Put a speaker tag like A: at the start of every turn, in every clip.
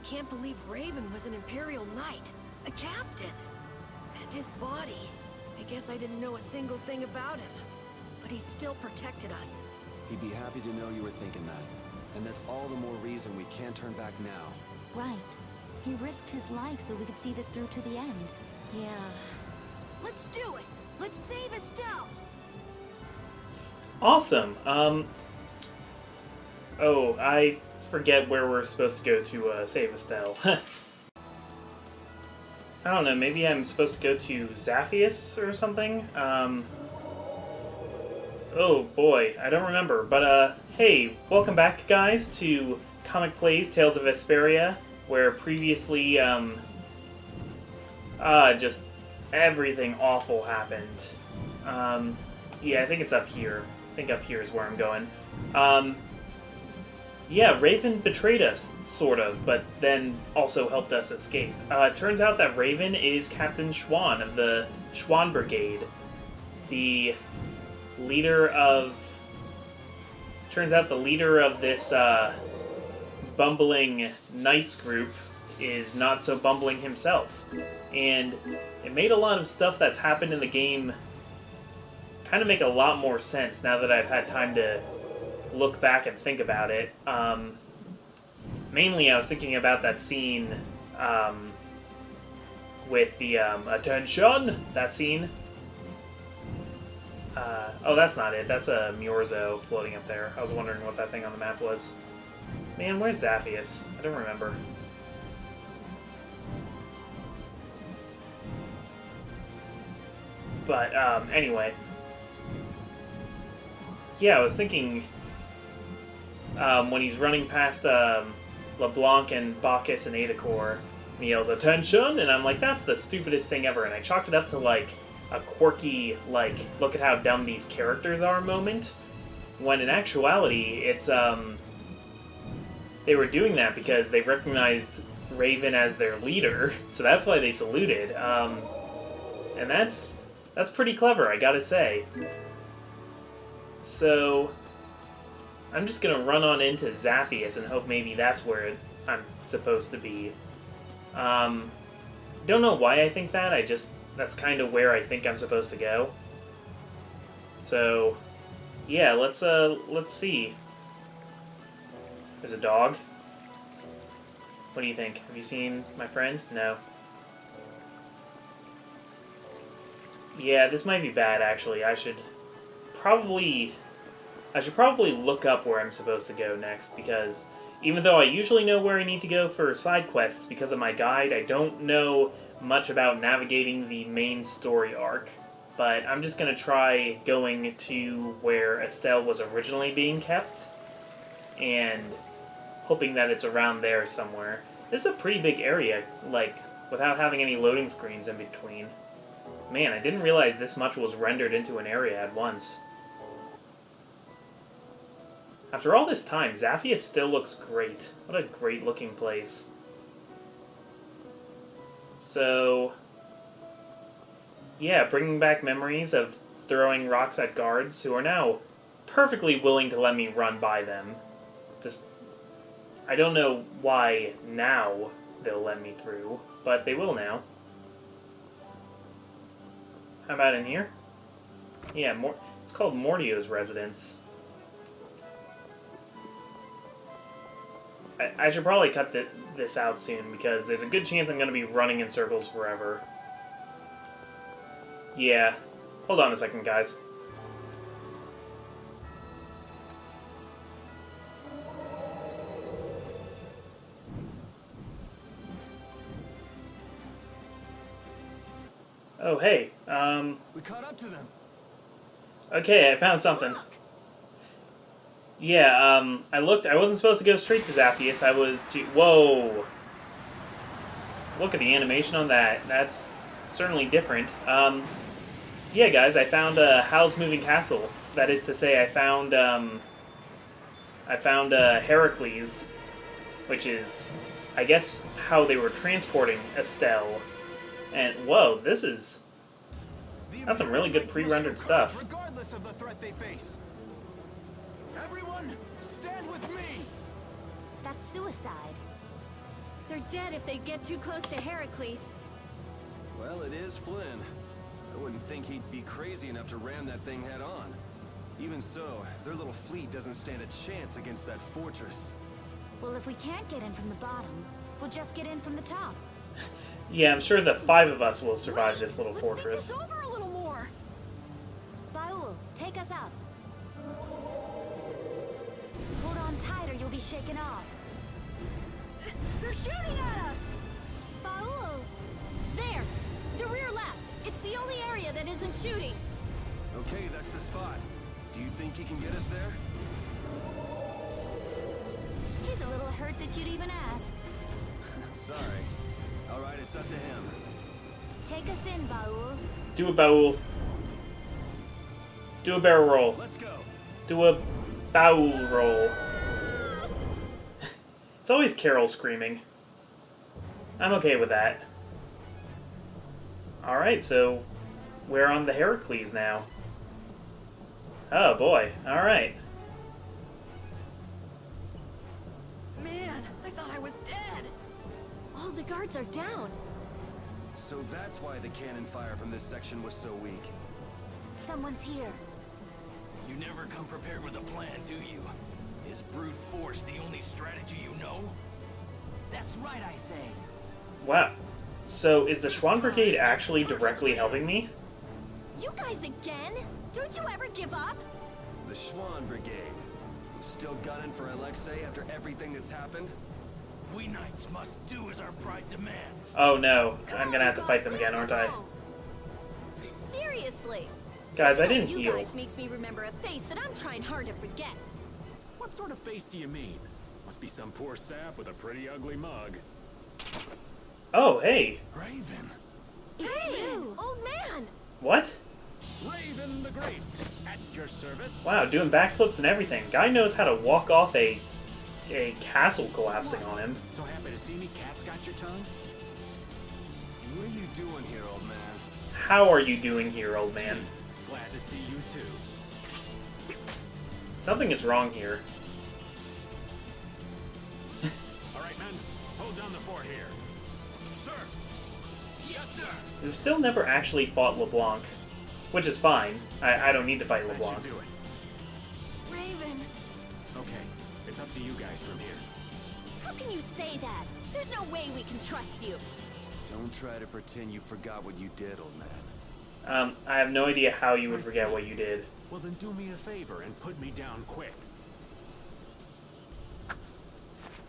A: can't believe Raven was an Imperial Knight, a captain. And his body. I guess I didn't know a single thing about him. But he still protected us.
B: He'd be happy to know you were thinking that. And that's all the more reason we can't turn back now.
C: Right. He risked his life so we could see this through to the end.
A: Yeah. Let's do it! Let's save Estelle!
D: Awesome. Oh, I forget where we're supposed to go to save Estelle. I don't know, maybe I'm supposed to go to Zaphius or something? Oh boy, I don't remember. But, hey, welcome back, guys, to Comic Plays Tales of Vesperia, where previously, just everything awful happened. Yeah, I think it's up here. I think up here is where I'm going. Yeah, Raven betrayed us, sort of, but then also helped us escape. It turns out that Raven is Captain Schwan of the Schwan Brigade. The leader of... Turns out the leader of this, bumbling knights group is not so bumbling himself. And it made a lot of stuff that's happened in the game kind of make a lot more sense now that I've had time to look back and think about it. Mainly I was thinking about that scene with the attention, that scene. Oh, that's not it. That's a Murzo floating up there. I was wondering what that thing on the map was. Man, where's Zaphius? I don't remember. But, anyway. Yeah, I was thinking, when he's running past, LeBlanc and Bacchus and Adecor, and he yells, "Attention!" And I'm like, that's the stupidest thing ever, and I chalked it up to, like, a quirky, like, look at how dumb these characters are moment, when in actuality, it's, they were doing that because they recognized Raven as their leader, so that's why they saluted, and that's pretty clever, I gotta say. So, I'm just gonna run on into Zaphius and hope maybe that's where I'm supposed to be. Don't know why I think that, that's kind of where I think I'm supposed to go. So, yeah, let's see. There's a dog. What do you think? Have you seen my friend? No. Yeah, this might be bad, actually. I should probably look up where I'm supposed to go next, because even though I usually know where I need to go for side quests because of my guide, I don't know much about navigating the main story arc. But I'm just going to try going to where Estelle was originally being kept, and hoping that it's around there somewhere. This is a pretty big area, like, without having any loading screens in between. Man, I didn't realize this much was rendered into an area at once. After all this time, Zaphius still looks great. What a great looking place. So, yeah, bringing back memories of throwing rocks at guards who are now perfectly willing to let me run by them. Just, I don't know why now they'll let me through, but they will now. How about in here? Yeah, it's called Mordio's residence. I should probably cut this out soon, because there's a good chance I'm going to be running in circles forever. Yeah. Hold on a second, guys. Oh, hey.
B: We caught up to them.
D: Okay, I found something. Yeah, I looked. I wasn't supposed to go straight to Zaphius. I was to... Whoa! Look at the animation on that. That's certainly different. Yeah, guys, I found Hal's Moving Castle. That is to say, I found Heracles, which is, I guess, how they were transporting Estelle. And whoa, that's some really good pre-rendered stuff.
B: Regardless of the threat they face. Everyone, stand with me.
C: That's suicide.
A: They're dead if they get too close to Heracles.
B: Well, it is Flynn. I wouldn't think he'd be crazy enough to ram that thing head on. Even so, their little fleet doesn't stand a chance against that fortress.
C: Well, if we can't get in from the bottom, we'll just get in from the top.
D: Yeah, I'm sure the 5 of us will survive this little fortress.
A: Let's think this over a little more.
C: Baul, take us up. Hold on tight or you'll be shaken off.
A: They're shooting at us!
C: Baul!
A: There! The rear left! It's the only area that isn't shooting!
B: Okay, that's the spot. Do you think he can get us there?
C: He's a little hurt that you'd even ask.
B: Sorry. Alright, it's up to him.
C: Take us in, Baul.
D: Do a Baul. Do a barrel roll.
B: Let's go.
D: Do a Baul roll. It's always Carol screaming. I'm okay with that. Alright, so we're on the Heracles now. Oh boy, alright.
A: Man, I thought I was dead! All the guards are down.
B: So that's why the cannon fire from this section was so weak.
C: Someone's here.
E: You never come prepared with a plan, do you? Is brute force the only strategy you know? That's right, I say.
D: Wow. So is the Schwann Brigade actually directly helping me?
A: You guys again? Don't you ever give up?
B: The Schwann Brigade. Still gunning for Alexei after everything that's happened?
E: We knights must do as our pride demands.
D: Oh no, I'm gonna have to fight them again, aren't I?
A: Seriously.
D: Guys, I didn't
A: You
D: heal.
A: guys makes me remember a face that I'm trying hard to forget.
F: What sort of face do you mean? Must be some poor sap with a pretty ugly mug.
D: Oh, hey.
E: Raven.
A: Hey, old man!
D: What?
F: Raven the Great, at your service.
D: Wow, doing backflips and everything. Guy knows how to walk off a castle collapsing on him.
F: So happy to see me, cat's got your tongue?
B: What are you doing here, old man?
D: How are you doing here, old man?
F: Glad to see you too.
D: Something is wrong here.
F: All right, men, hold down the fort here. Sir. Yes, sir.
D: We've still never actually fought LeBlanc, which is fine. I don't need to fight
F: That
D: LeBlanc.
F: should do it.
A: Raven,
F: Okay, it's up to you guys from here.
A: how can you say that? There's no way we can trust you.
B: Don't try to pretend you forgot what you did, old man.
D: I have no idea how you would
F: I
D: forget
F: see.
D: what you did.
F: Well, then do me a favor and put me down quick.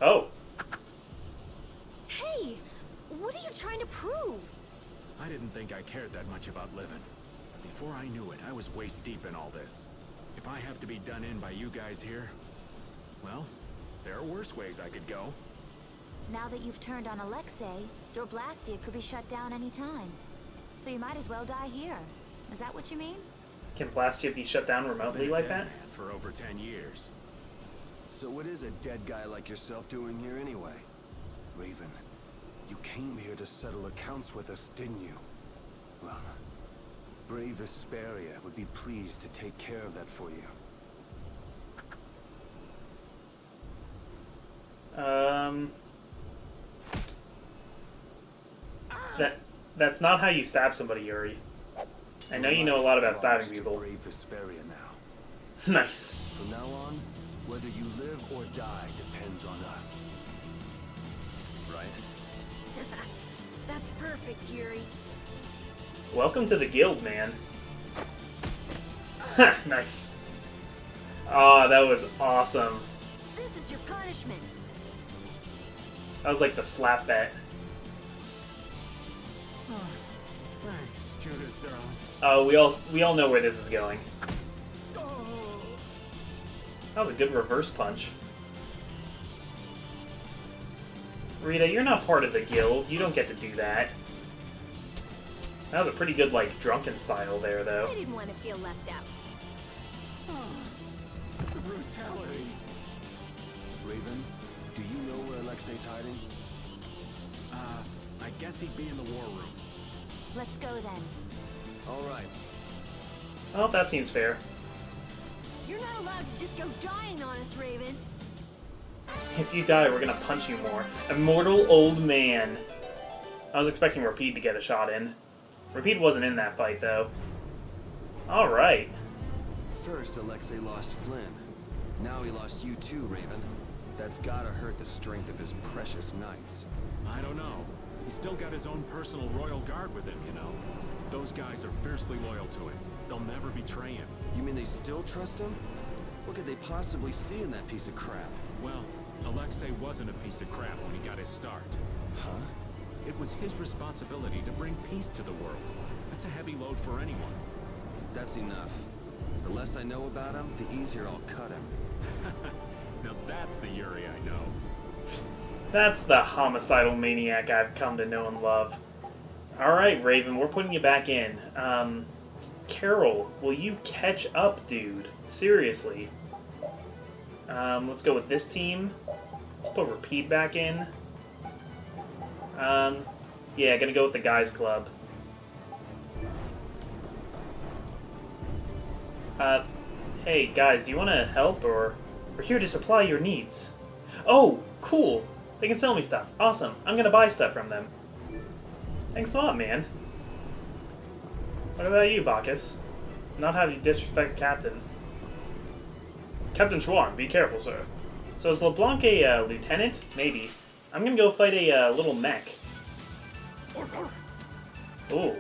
D: Oh,
A: Hey, what are you trying to prove?
F: I didn't think I cared that much about living. But before I knew it, I was waist deep in all this. If I have to be done in by you guys here, well, there are worse ways I could go.
C: Now that you've turned on Alexei, your Blastia could be shut down any time. So you might as well die here. Is that what you mean?
D: can Blastia be shut down remotely
F: Been a
D: like
F: dead
D: that?
F: man for over 10 years.
B: So what is a dead guy like yourself doing here anyway? Raven, you came here to settle accounts with us, didn't you? Well, brave Vesperia would be pleased to take care of that for you. That's
D: not how you stab somebody, Yuri. I know you know a lot about stabbing people.
B: Brave Vesperia now.
D: Nice.
B: From now on, whether you live or die depends on us. Right?
A: That's perfect, Yuri.
D: Welcome to the guild, man. Ha! Nice. Ah, that was awesome.
A: This is your punishment.
D: That was like the slap bet.
F: Thanks, Judith, darling.
D: Oh, we all know where this is going. That was a good reverse punch. Rita, you're not part of the guild. You don't get to do that. That was a pretty good, like, drunken style there, though.
A: I didn't want to feel left out.
F: The brutality.
B: Raven, do you know where Alexei's hiding?
F: I guess he'd be in the war room.
C: Let's go then.
B: All right.
D: Well, that seems fair.
A: You're not allowed to just go dying on us, Raven.
D: If you die, we're gonna punch you more. Immortal old man. I was expecting Rapide to get a shot in. Rapide wasn't in that fight, though. Alright.
B: First, Alexei lost Flynn. Now he lost you too, Raven. That's gotta hurt the strength of his precious knights.
F: I don't know. He's still got his own personal royal guard with him, you know. Those guys are fiercely loyal to him. They'll never betray him.
B: You mean they still trust him? What could they possibly see in that piece of crap?
F: Well, Alexei wasn't a piece of crap when he got his start.
B: Huh?
F: It was his responsibility to bring peace to the world. That's a heavy load for anyone.
B: That's enough. The less I know about him, the easier I'll cut him.
F: Now that's the Yuri I know.
D: That's the homicidal maniac I've come to know and love. Alright, Raven, we're putting you back in. Carol, will you catch up, dude? Seriously. Let's go with this team. Let's put Rapide back in. Yeah, gonna go with the guys club. Hey, guys, do you want to help, or... We're here to supply your needs. Oh, cool! They can sell me stuff. Awesome. I'm gonna buy stuff from them. Thanks a lot, man. What about you, Bacchus? Not have you disrespect Captain. Captain Schwan, be careful, sir. So is LeBlanc a lieutenant? Maybe. I'm gonna go fight a little mech. Ooh,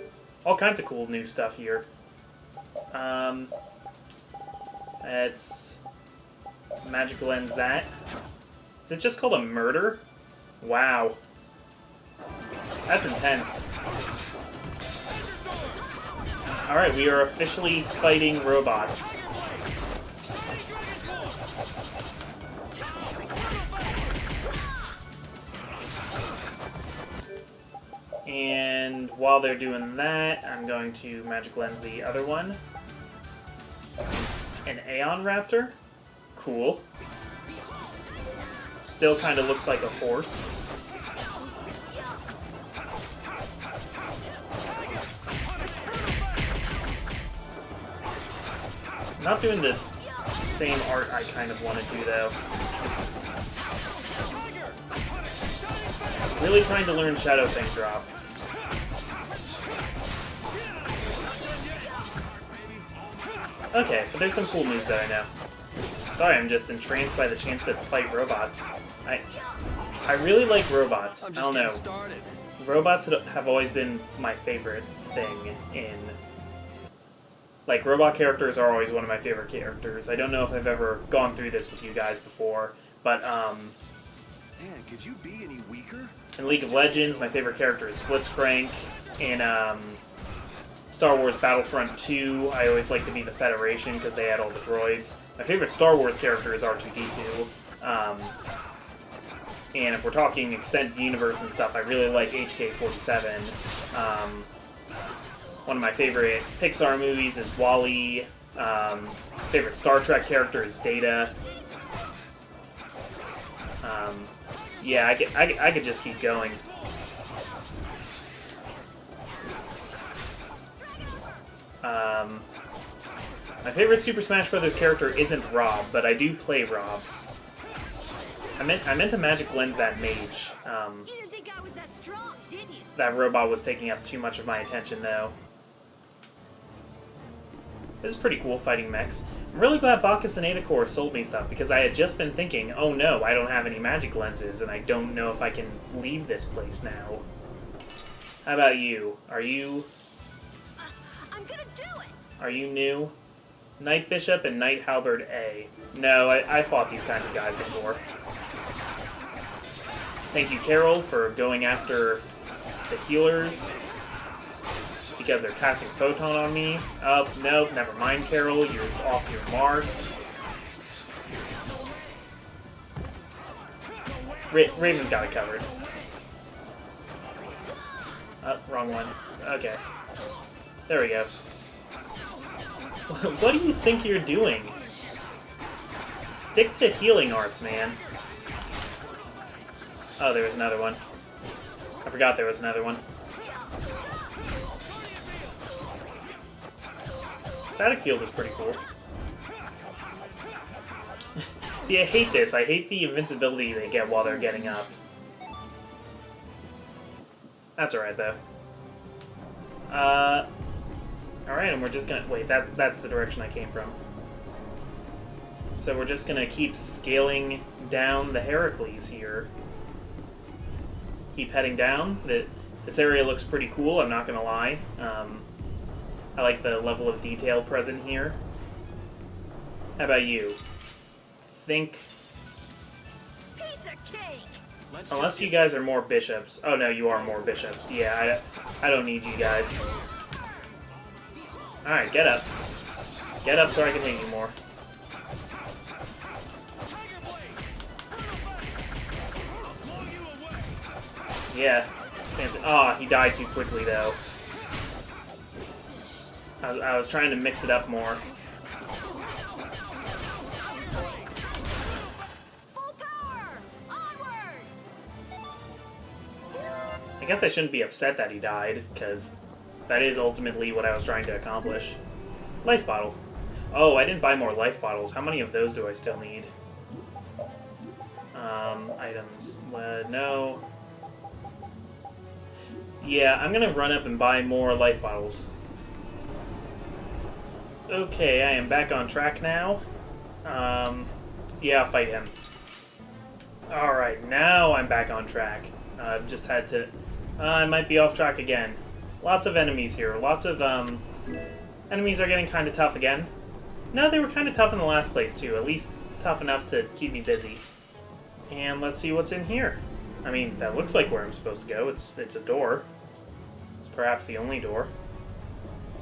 D: all kinds of cool new stuff here. It's magic lens that. Is it just called a murder? Wow. That's intense. Alright, we are officially fighting robots. And while they're doing that, I'm going to magic lens the other one. An Aeon Raptor? Cool. Still kind of looks like a horse. Not doing the same art I kind of want to do, though. Really trying to learn Shadow Thing Drop. Okay, but there's some cool moves that I know. Sorry, I'm just entranced by the chance to fight robots. I really like robots. I don't know. Robots have always been my favorite thing in... Like, robot characters are always one of my favorite characters. I don't know if I've ever gone through this with you guys before, but,
B: Man, could you be any weaker?
D: in League of Legends, my favorite character is Blitzcrank. In, Star Wars Battlefront 2, I always like to be the Federation because they had all the droids. My favorite Star Wars character is R2-D2. And if we're talking extended universe and stuff, I really like HK-47. One of my favorite Pixar movies is WALL-E. Favorite Star Trek character is Data. Yeah, I could just keep going. My favorite Super Smash Bros. Character isn't Rob, but I do play Rob. I meant to magic lens that mage.
A: You didn't think I was that strong, did you?
D: That robot was taking up too much of my attention, though. This is pretty cool, fighting mechs. I'm really glad Bacchus and Adecor sold me stuff, because I had just been thinking, oh no, I don't have any magic lenses, and I don't know if I can leave this place now. How about you? Are you...
A: I'm gonna do it!
D: Are you new? Knight Bishop and Knight Halberd A. No, I fought these kinds of guys before. Thank you, Carol, for going after the healers. Because they're casting Photon on me. Oh, nope, never mind, Carol. You're off your mark. Raven's got it covered. Oh, wrong one. Okay. There we go. What do you think you're doing? Stick to healing arts, man. Oh, there was another one. I forgot there was another one. Static field is pretty cool. See, I hate this. I hate the invincibility they get while they're getting up. That's alright, though. Alright, and we're just gonna... Wait, that's the direction I came from. So we're just gonna keep scaling down the Heracles here. Keep heading down. This area looks pretty cool, I'm not gonna lie. I like the level of detail present here. How about you? Think...
A: Piece of cake!
D: Unless you guys are more bishops. Oh no, you are more bishops. Yeah, I don't need you guys. Alright, get up. Get up so I can hit you more. Yeah. Oh, he died too quickly though. I was trying to mix it up more.
A: Full power! Onward!
D: I guess I shouldn't be upset that he died, because that is ultimately what I was trying to accomplish. Life bottle. Oh, I didn't buy more life bottles. How many of those do I still need? Items. No. Yeah, I'm gonna run up and buy more life bottles. Okay, I am back on track now. Yeah, I'll fight him. Alright, now I'm back on track. I've just had to... I might be off track again. Lots of enemies here. Lots of, enemies are getting kind of tough again. No, they were kind of tough in the last place, too. At least tough enough to keep me busy. And let's see what's in here. I mean, that looks like where I'm supposed to go. It's a door. It's perhaps the only door.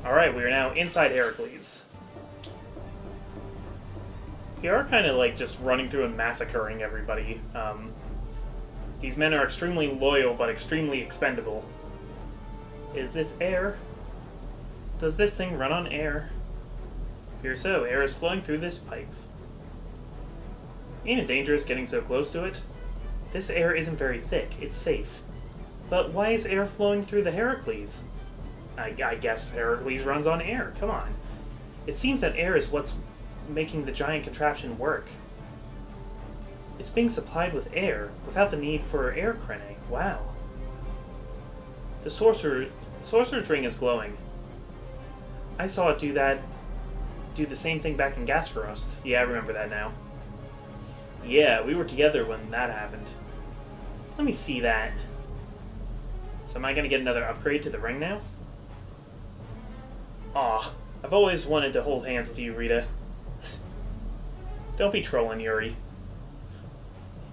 D: Alright, we are now inside Heracles. You are kind of like just running through and massacring everybody. These men are extremely loyal, but extremely expendable. Is this air? Does this thing run on air? Here so, air is flowing through this pipe. Ain't it dangerous getting so close to it? This air isn't very thick, it's safe. But why is air flowing through the Heracles? I guess Heracles runs on air, come on. It seems that air is what's making the giant contraption work. It's being supplied with air, without the need for air crane. Wow. The sorcerer's ring is glowing. I saw it do the same thing back in Gasfrost. Yeah, I remember that now. Yeah, we were together when that happened. Let me see that. So am I gonna get another upgrade to the ring now? Aw, I've always wanted to hold hands with you, Rita. Don't be trolling, Yuri.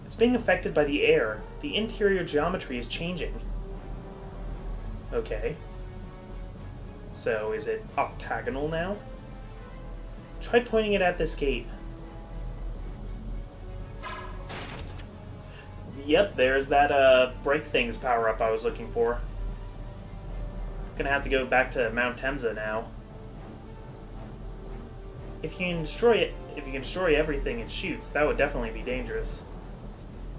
D: It's being affected by the air. The interior geometry is changing. Okay. So, is it octagonal now? Try pointing it at this gate. Yep, there's that, break things power-up I was looking for. Gonna have to go back to Mount Temza now. If you can destroy everything it shoots, that would definitely be dangerous.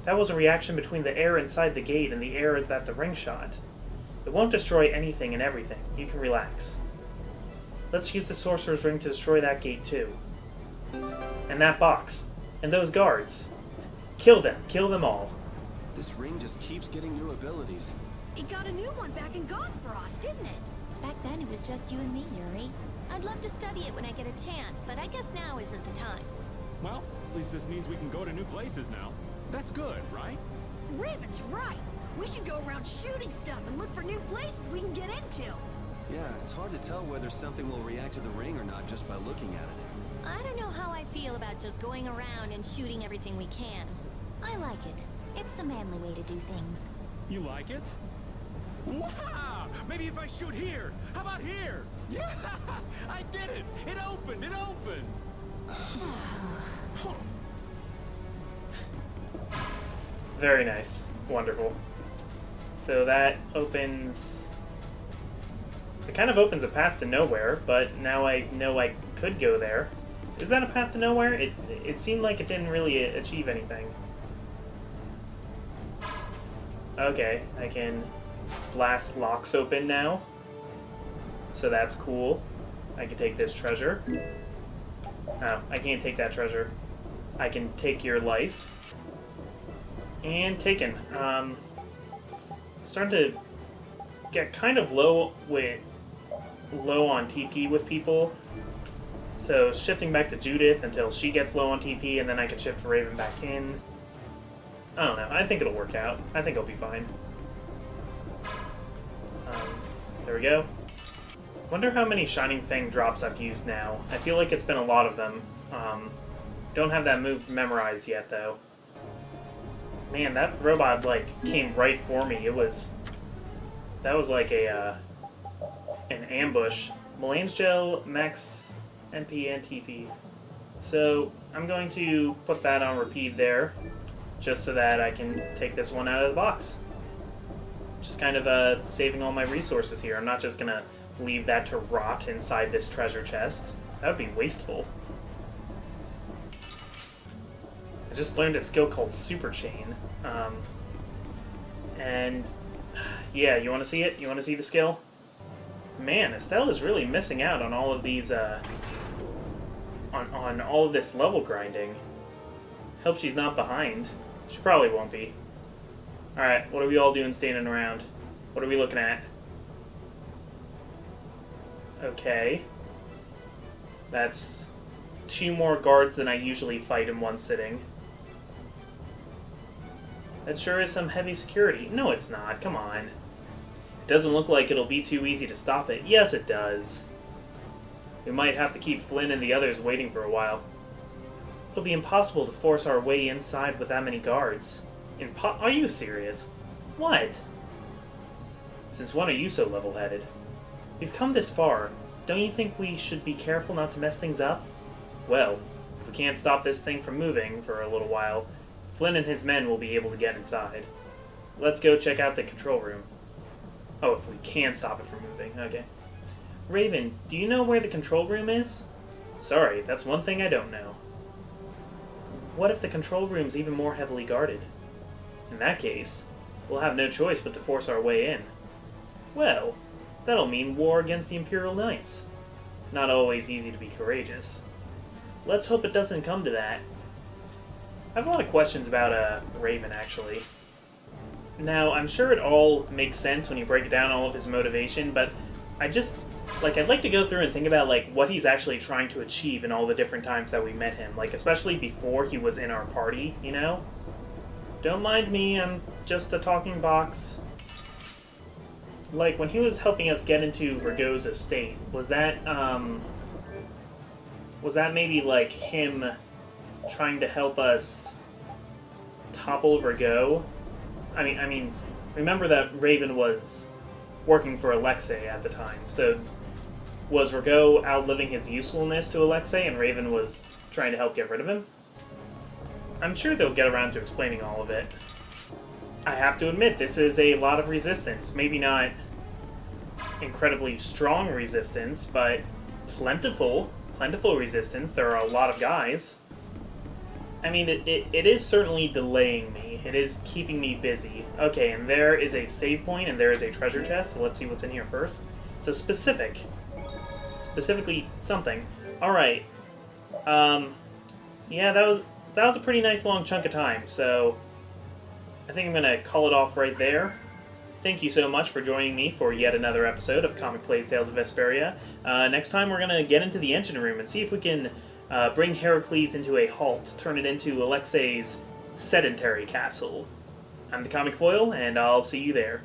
D: That was a reaction between the air inside the gate and the air that the ring shot. It won't destroy anything and everything. You can relax. Let's use the sorcerer's ring to destroy that gate too. And that box. And those guards. Kill them. Kill them all.
B: This ring just keeps getting new abilities.
A: It got a new one back in Gosfrost, didn't it?
C: Back then it was just you and me, Yuri. I'd love to study it when I get a chance, but I guess now isn't the time.
F: Well, at least this means we can go to new places now. That's good, right?
A: Raven's right. We should go around shooting stuff and look for new places we can get into.
B: Yeah, it's hard to tell whether something will react to the ring or not just by looking at it.
C: I don't know how I feel about just going around and shooting everything we can. I like it. It's the manly way to do things.
F: You like it? Wow! Maybe if I shoot here! How about here? Yeah! I did it! It opened! It opened!
D: Very nice. Wonderful. So that opens... It kind of opens a path to nowhere, but now I know I could go there. Is that a path to nowhere? It seemed like it didn't really achieve anything. Okay, I can blast locks open now. So that's cool. I can take this treasure. Oh, I can't take that treasure. I can take your life. And taken. Starting to get kind of low on TP with people. So shifting back to Judith until she gets low on TP, and then I can shift Raven back in. I don't know. I think it'll work out. I think I'll be fine. There we go. Wonder how many Shining Fang drops I've used now. I feel like it's been a lot of them. Don't have that move memorized yet, though. Man, that robot, like, came right for me. That was like an ambush. Mulan's Gel, Max, NP, and TP. So, I'm going to put that on repeat there, just so that I can take this one out of the box. Just kind of saving all my resources here. I'm not just going to leave that to rot inside this treasure chest. That would be wasteful. I just learned a skill called Super Chain. And yeah, you want to see it? You want to see the skill? Man, Estelle is really missing out on all of these, on all of this level grinding. Hope she's not behind. She probably won't be. Alright, what are we all doing standing around? What are we looking at? Okay. That's 2 more guards than I usually fight in one sitting. That sure is some heavy security. No, it's not. Come on. It doesn't look like it'll be too easy to stop it. Yes, it does. We might have to keep Flynn and the others waiting for a while. It'll be impossible to force our way inside with that many guards. Are you serious? What? Since when are you so level-headed? We've come this far. Don't you think we should be careful not to mess things up? Well, if we can't stop this thing from moving for a little while, Flynn and his men will be able to get inside. Let's go check out the control room. Oh, if we can stop it from moving. Okay. Raven, do you know where the control room is? Sorry, that's one thing I don't know. What if the control room's even more heavily guarded? In that case, we'll have no choice but to force our way in. Well, that'll mean war against the Imperial Knights. Not always easy to be courageous. Let's hope it doesn't come to that. I have a lot of questions about Raven, actually. Now, I'm sure it all makes sense when you break down all of his motivation, but I'd like to go through and think about, like, what he's actually trying to achieve in all the different times that we met him. Like, especially before he was in our party, you know? Don't mind me, I'm just a talking box. Like, when he was helping us get into Vergo's estate, was that maybe, like, him trying to help us topple Vergo? I mean, remember that Raven was working for Alexei at the time, so was Vergo outliving his usefulness to Alexei and Raven was trying to help get rid of him? I'm sure they'll get around to explaining all of it. I have to admit, this is a lot of resistance. Maybe not incredibly strong resistance, but plentiful resistance. There are a lot of guys. I mean, it is certainly delaying me. It is keeping me busy. Okay, and there is a save point, and there is a treasure chest, so let's see what's in here first. So specifically something. Alright. Yeah, that was a pretty nice long chunk of time, so I think I'm going to call it off right there. Thank you so much for joining me for yet another episode of Comic Plays Tales of Vesperia. Next time we're going to get into the engine room and see if we can bring Heracles into a halt, turn it into Alexei's sedentary castle. I'm the Comic Foil, and I'll see you there.